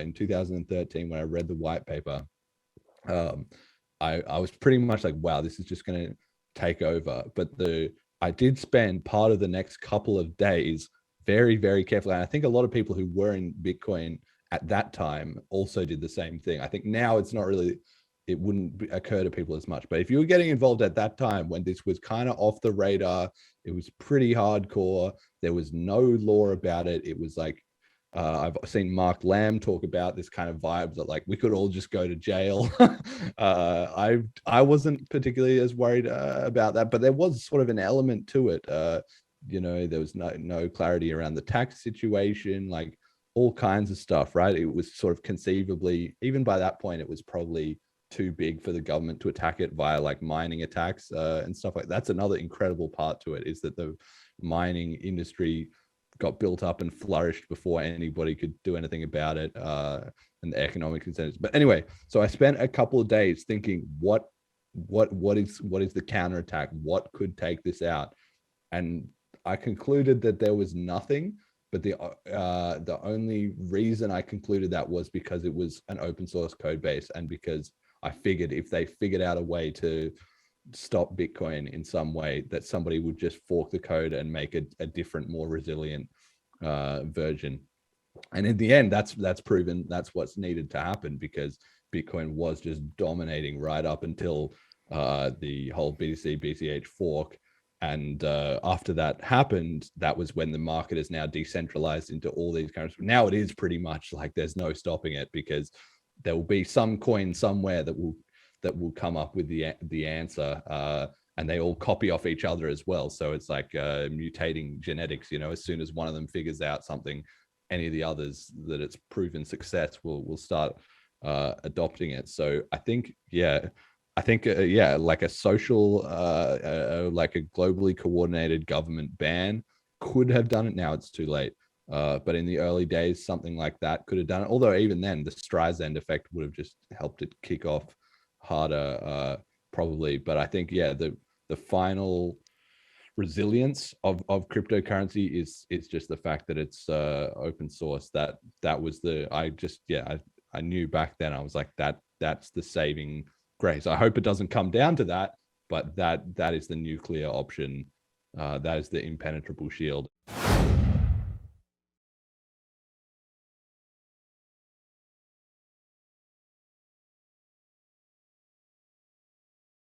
in 2013 when I read the white paper, um, I was pretty much like, wow, this is just going to take over. But I did spend part of the next couple of days very, very carefully. And I think a lot of people who were in Bitcoin at that time also did the same thing. I think now it's not really, it wouldn't occur to people as much. But if you were getting involved at that time when this was kind of off the radar, it was pretty hardcore. There was no law about it. It was like, I've seen Mark Lamb talk about this kind of vibe that like we could all just go to jail. I wasn't particularly as worried about that, but there was sort of an element to it. There was no clarity around the tax situation, like all kinds of stuff, right? It was sort of conceivably, even by that point, it was probably too big for the government to attack it via like mining attacks and stuff like that. That's another incredible part to it, is that the mining industry got built up and flourished before anybody could do anything about it, and the economic incentives. But anyway, so I spent a couple of days thinking, what is the counterattack? What could take this out? And I concluded that there was nothing. But the only reason I concluded that was because it was an open source code base, and because I figured if they figured out a way to stop Bitcoin in some way, that somebody would just fork the code and make a different, more resilient version. And in the end, that's proven that's what's needed to happen, because Bitcoin was just dominating right up until the whole BTC BCH fork. And after that happened, that was when the market is now decentralized into all these currencies. Now it is pretty much like there's no stopping it, because there will be some coin somewhere that will come up with the answer, and they all copy off each other as well. So it's like mutating genetics. As soon as one of them figures out something, any of the others that it's proven success will start adopting it. So I think, like a social, like a globally coordinated government ban could have done it. Now it's too late. But in the early days, something like that could have done it. Although even then, the Streisand effect would have just helped it kick off harder, probably. But I think, the final resilience of cryptocurrency is just the fact that it's open source. That was I knew back then, I was like, that's the saving grace. I hope it doesn't come down to that, but that is the nuclear option. That is the impenetrable shield.